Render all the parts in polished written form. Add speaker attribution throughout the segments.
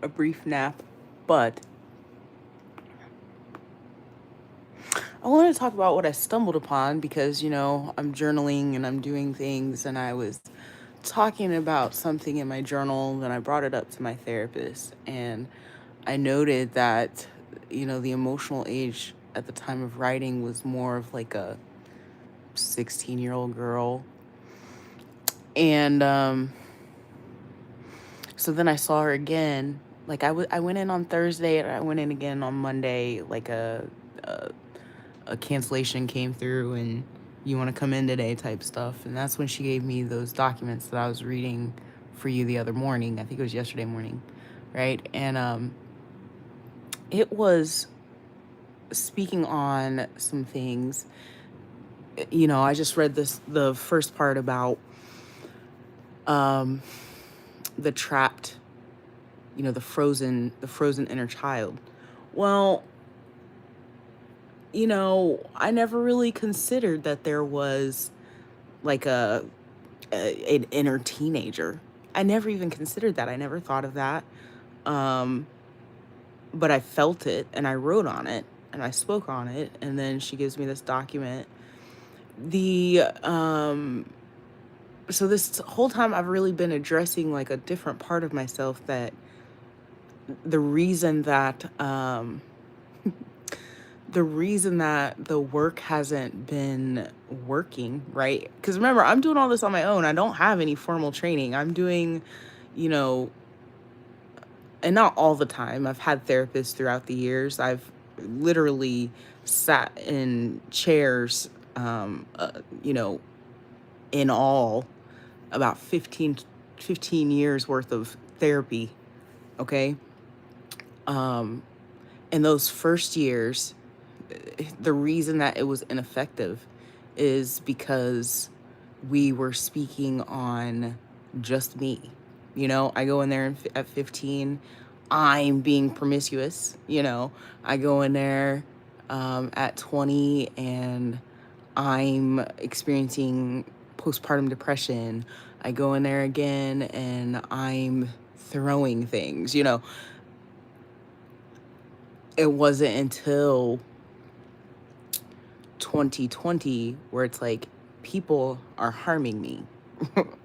Speaker 1: a brief nap, but I wanted to talk about what I stumbled upon because, I'm journaling and I'm doing things, and I was talking about something in my journal, and I brought it up to my therapist, and I noted that, the emotional age at the time of writing was more of like a 16-year-old girl. And so then I saw her again. Like I went in on Thursday and I went in again on Monday. Like a cancellation came through and you want to come in today type stuff. And that's when she gave me those documents that I was reading for you the other morning. I think it was yesterday morning, right? And it was speaking on some things. I just read the first part about um the trapped, the frozen inner child. Well, I never really considered that there was like an inner teenager. I never even considered that. I never thought of that. Um, but I felt it and I wrote on it and I spoke on it. And then she gives me this document. The So this whole time I've really been addressing like a different part of myself, that the reason that the work hasn't been working, right? Because remember, I'm doing all this on my own. I don't have any formal training. I'm doing, you know, and not all the time. I've had therapists throughout the years. I've literally sat in chairs, you know, in all about 15 years worth of therapy. Okay. Um, in those first years, the reason that it was ineffective is because we were speaking on just me. I go in there at 15, I'm being promiscuous. I go in there at 20 and I'm experiencing postpartum depression. I go in there again and I'm throwing things. It wasn't until 2020 where it's like people are harming me,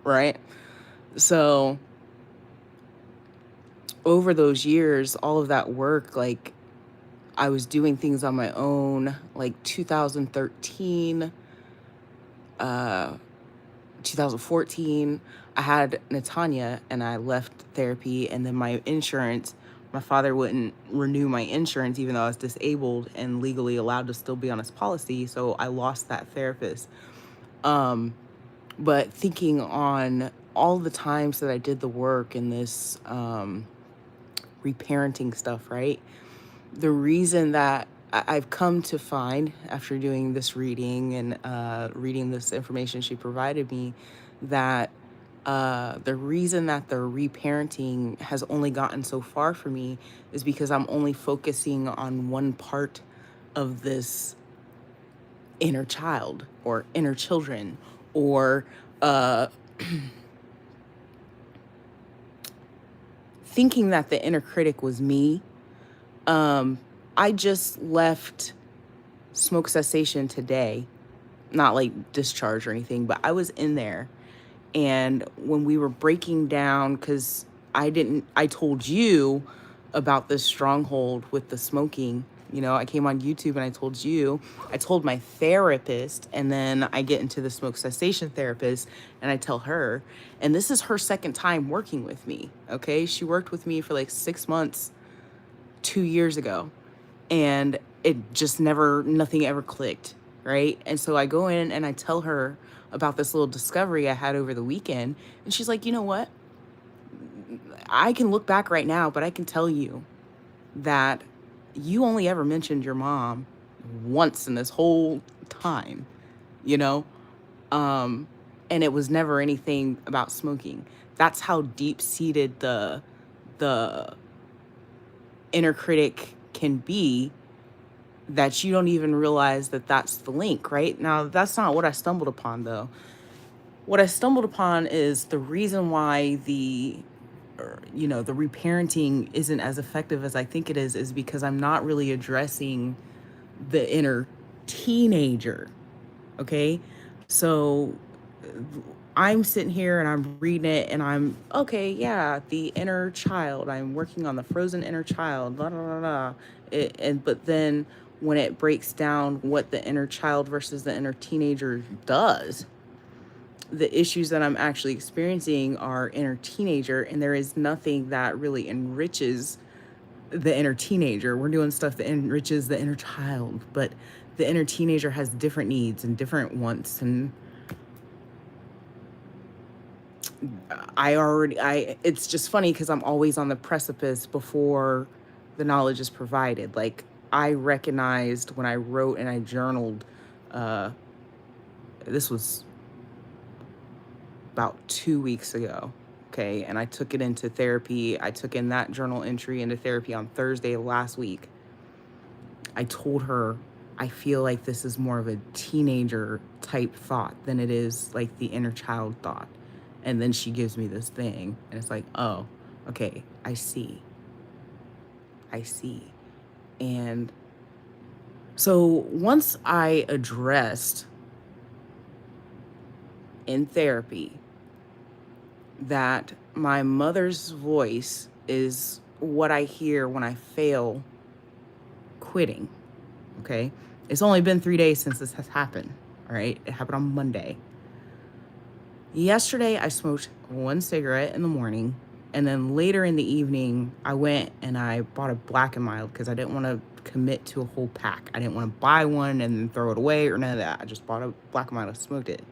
Speaker 1: right? So over those years, all of that work, like I was doing things on my own, like 2013, uh, 2014, I had Natanya and I left therapy, and then my father wouldn't renew my insurance even though I was disabled and legally allowed to still be on his policy, so I lost that therapist. But thinking on all the times that I did the work in this reparenting stuff, right? The reason that I've come to find after doing this reading and reading this information she provided me, that the reason that the reparenting has only gotten so far for me is because I'm only focusing on one part of this inner child or inner children, or uh, thinking that the inner critic was me. I just left smoke cessation today, not like discharge or anything, but I was in there. And when we were breaking down, because I told you about this stronghold with the smoking. I came on YouTube and I told my therapist, and then I get into the smoke cessation therapist and I tell her, and this is her second time working with me. Okay. She worked with me for like 6 months, 2 years ago, and it just nothing ever clicked, right? And so I go in and I tell her about this little discovery I had over the weekend, and she's like, you know what? I can look back right now, but I can tell you that you only ever mentioned your mom once in this whole time, you know? Um, and it was never anything about smoking. That's how deep seated the inner critic can be, that you don't even realize that that's the link, right? Now, that's not what I stumbled upon, though. What I stumbled upon is the reason why the the reparenting isn't as effective as I think it is because I'm not really addressing the inner teenager. Okay. So I'm sitting here and I'm reading it and I'm okay. Yeah. The inner child. I'm working on the frozen inner child. Blah, blah, blah, blah. But then when it breaks down what the inner child versus the inner teenager does, the issues that I'm actually experiencing are inner teenager, and there is nothing that really enriches the inner teenager. We're doing stuff that enriches the inner child, but the inner teenager has different needs and different wants. And it's just funny because I'm always on the precipice before the knowledge is provided. Like, I recognized when I wrote and I journaled, uh, this was about 2 weeks ago. Okay. And I took it into therapy. I took in that journal entry into therapy on Thursday of last week. I told her, I feel like this is more of a teenager type thought than it is like the inner child thought. And then she gives me this thing, and it's like, oh, okay, I see. I see. And so once I addressed in therapy that my mother's voice is what I hear when I fail quitting. Okay. It's only been 3 days since this has happened. All right. It happened on Monday. Yesterday, I smoked one cigarette in the morning. And then later in the evening, I went and I bought a Black and Mild because I didn't want to commit to a whole pack. I didn't want to buy one and then throw it away or none of that. I just bought a Black and Mild and smoked it.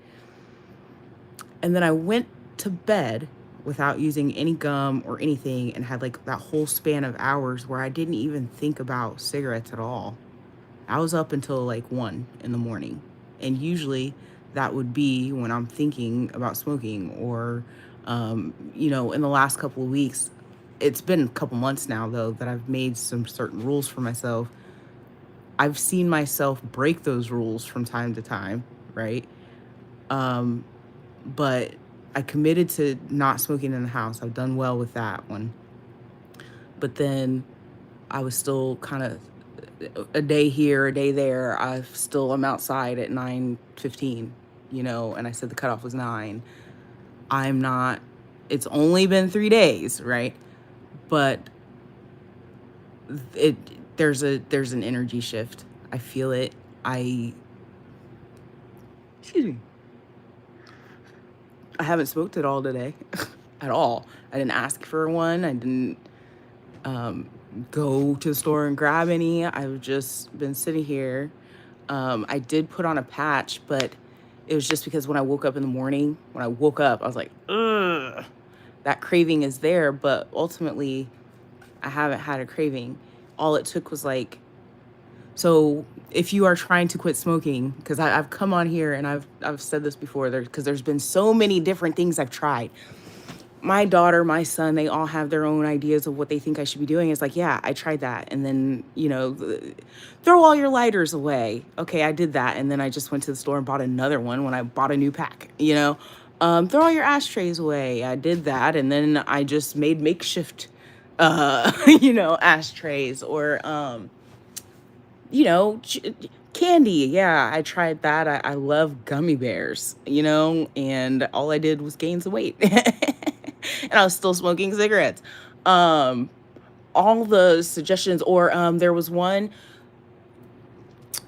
Speaker 1: And then I went to bed without using any gum or anything and had like that whole span of hours where I didn't even think about cigarettes at all. I was up until like 1 in the morning. And usually that would be when I'm thinking about smoking or, in the last couple of weeks, it's been a couple months now though, that I've made some certain rules for myself. I've seen myself break those rules from time to time. Right. But I committed to not smoking in the house. I've done well with that one. But then I was still kind of a day here, a day there. I'm outside at 9:15, and I said the cutoff was 9. I'm not, it's only been 3 days, right? But it there's an energy shift. I feel it. Excuse me. I haven't smoked it all today at all. I didn't ask for one. I didn't go to the store and grab any. I've just been sitting here. I did put on a patch, but it was just because when I woke up in the morning, when I woke up, I was like, ugh, that craving is there. But ultimately, I haven't had a craving. All it took was like, so if you are trying to quit smoking, because I've come on here and I've said this before, because there's been so many different things I've tried. My daughter, my son, they all have their own ideas of what they think I should be doing. It's like, yeah, I tried that. And then, throw all your lighters away. Okay, I did that. And then I just went to the store and bought another one when I bought a new pack, throw all your ashtrays away. I did that. And then I just made makeshift, ashtrays or, candy. Yeah, I tried that. I love gummy bears, and all I did was gain some weight. And I was still smoking cigarettes. Um, all the suggestions, or there was one,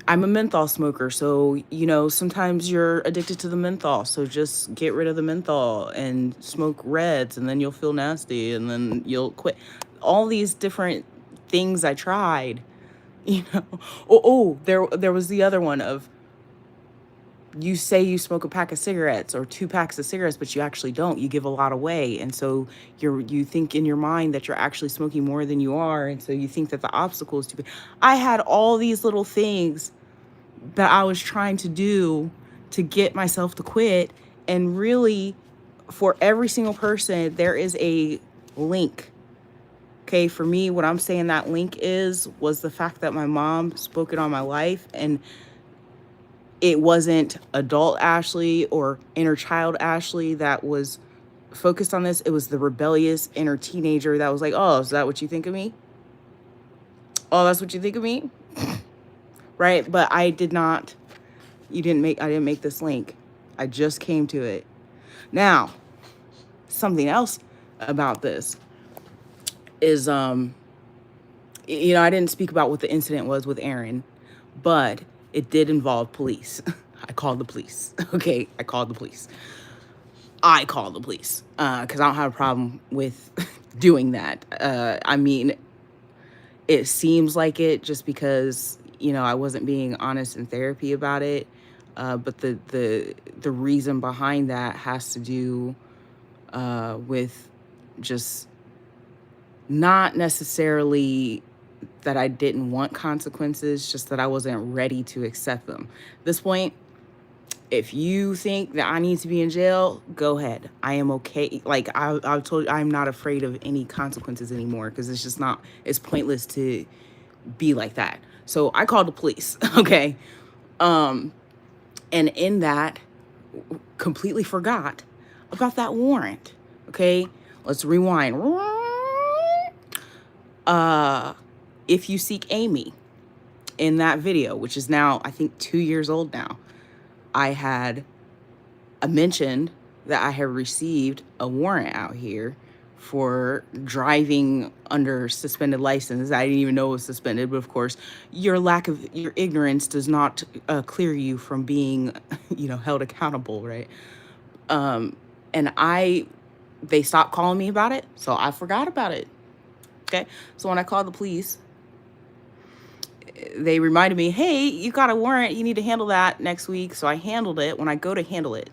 Speaker 1: I'm a menthol smoker. So, sometimes you're addicted to the menthol. So just get rid of the menthol and smoke reds, and then you'll feel nasty and then you'll quit. All these different things I tried. You know, there was the other one of, you say you smoke a pack of cigarettes or 2 packs of cigarettes, but you actually don't. You give a lot away. And so you think in your mind that you're actually smoking more than you are. And so you think that the obstacle is too big. I had all these little things that I was trying to do to get myself to quit. And really, for every single person, there is a link. Okay, for me, what I'm saying that link was the fact that my mom spoke it on my life, and it wasn't adult Ashley or inner child Ashley that was focused on this. It was the rebellious inner teenager that was like, oh, is that what you think of me? Oh, that's what you think of me? Right? But I didn't make this link. I just came to it. Now, something else about this is, I didn't speak about what the incident was with Aaron, but it did involve police. I called the police. Okay, I called the police. Because I don't have a problem with doing that. I mean, it seems like it just because, I wasn't being honest in therapy about it. But the reason behind that has to do with just not necessarily that I didn't want consequences, just that I wasn't ready to accept them. At this point, if you think that I need to be in jail, go ahead. I am okay. Like I've told you, I'm not afraid of any consequences anymore because it's pointless to be like that. So I called the police. Okay. And in that, completely forgot about that warrant. Okay. Let's rewind. If you seek Amy in that video, which is now, I think, 2 years old now, I had mentioned that I had received a warrant out here for driving under suspended license. I didn't even know it was suspended, but of course, your ignorance does not clear you from being, held accountable, right? And they stopped calling me about it, so I forgot about it. Okay, so when I called the police, they reminded me, hey, you got a warrant, you need to handle that next week. So I handled it. When I go to handle it,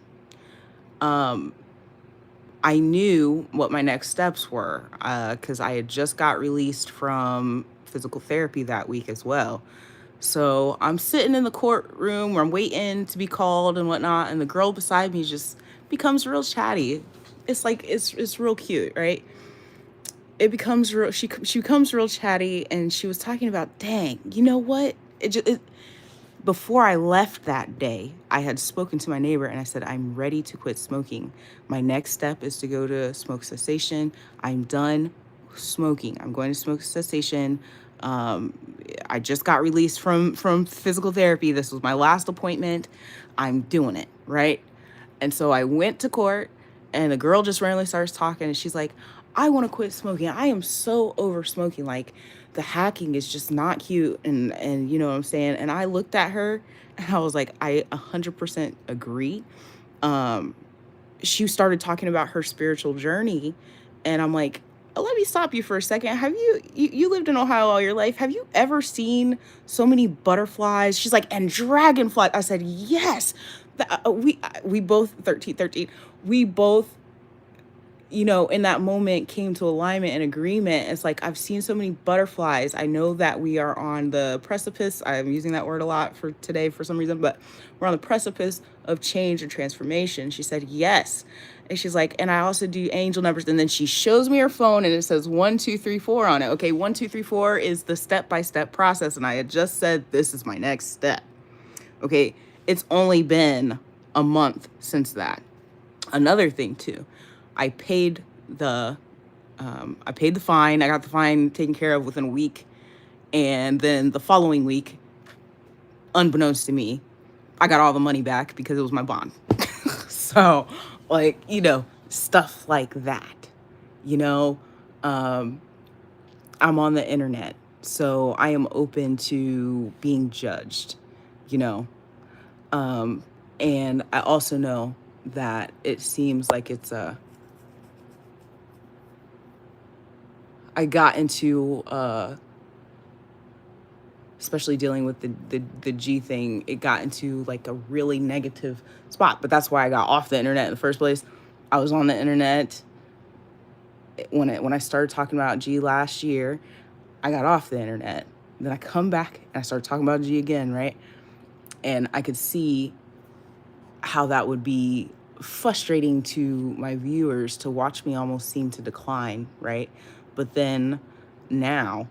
Speaker 1: I knew what my next steps were because I had just got released from physical therapy that week as well. So I'm sitting in the courtroom where I'm waiting to be called and whatnot, and the girl beside me just becomes real chatty. It's like it's real cute, right? It becomes real. She becomes real chatty, and she was talking about, dang, you know what? Before I left that day, I had spoken to my neighbor and I said, I'm ready to quit smoking. My next step is to go to smoke cessation. I'm done smoking. I'm going to smoke cessation. I just got released from physical therapy. This was my last appointment. I'm doing it, right? And so I went to court, and the girl just randomly starts talking, and she's like, I want to quit smoking. I am so over smoking. Like, the hacking is just not cute. And you know what I'm saying? And I looked at her and I was like, I 100% agree. She started talking about her spiritual journey. And I'm like, let me stop you for a second. Have you lived in Ohio all your life? Have you ever seen so many butterflies? She's like, and dragonflies. I said, yes. We both 13. We both, in that moment came to alignment and agreement. It's like, I've seen so many butterflies. I know that we are on the precipice. I'm using that word a lot for today for some reason, but we're on the precipice of change and transformation. She said, yes. And she's like, and I also do angel numbers. And then she shows me her phone and it says 1, 2, 3, 4 on it. Okay. 1, 2, 3, 4 is the step-by-step process. And I had just said, this is my next step. Okay. It's only been a month since that. Another thing too, I paid the fine. I got the fine taken care of within a week. And then the following week, unbeknownst to me, I got all the money back because it was my bond. So, like, stuff like that, I'm on the internet, so I am open to being judged, and I also know that it seems like I got into, especially dealing with the G thing, it got into like a really negative spot. But that's why I got off the internet in the first place. I was on the internet when I started talking about G last year. I got off the internet. Then I come back and I started talking about G again, right? And I could see how that would be frustrating to my viewers to watch me almost seem to decline, right? But then now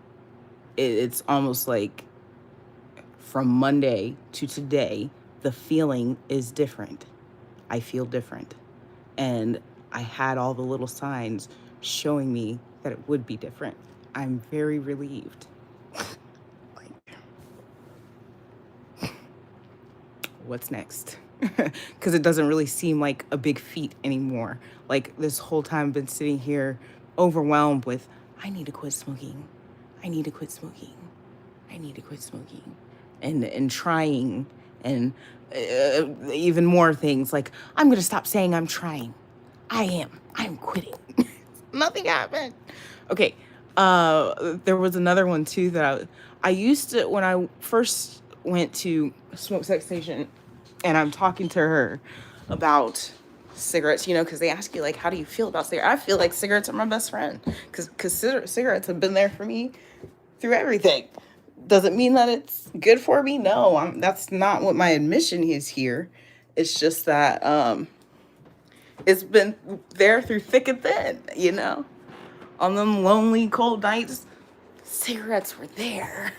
Speaker 1: it's almost like from Monday to today, the feeling is different. I feel different. And I had all the little signs showing me that it would be different. I'm very relieved. Like, what's next? Because it doesn't really seem like a big feat anymore. Like this whole time I've been sitting here overwhelmed with, I need to quit smoking. I need to quit smoking. I need to quit smoking. And trying, and even more things like, I'm going to stop saying I'm trying. I'm quitting. Nothing happened. Okay. There was another one too that I used to, when I first went to smoke cessation, and I'm talking to her about cigarettes, because they ask you, like, how do you feel about cigarettes? I feel like cigarettes are my best friend, because cigarettes have been there for me through everything. Does it mean that it's good for me? No, that's not what my admission is here. It's just that it's been there through thick and thin, On them lonely, cold nights, cigarettes were there.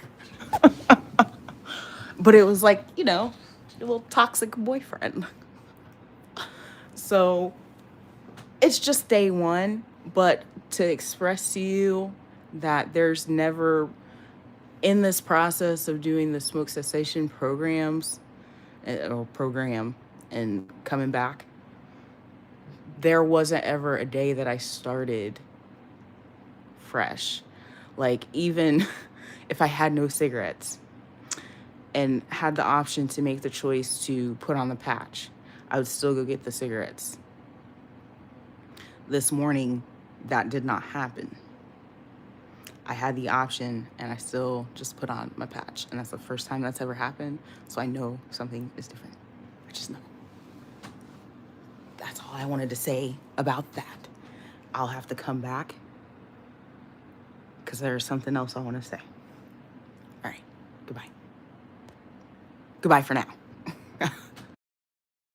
Speaker 1: But it was like, a little toxic boyfriend. So it's just day one, but to express to you that there's never, in this process of doing the smoke cessation programs or program and coming back, there wasn't ever a day that I started fresh. Like, even if I had no cigarettes and had the option to make the choice to put on the patch, I would still go get the cigarettes. This morning, that did not happen. I had the option and I still just put on my patch. And that's the first time that's ever happened. So I know something is different. I just know. That's all I wanted to say about that. I'll have to come back because there's something else I want to say. All right. Goodbye. Goodbye for now.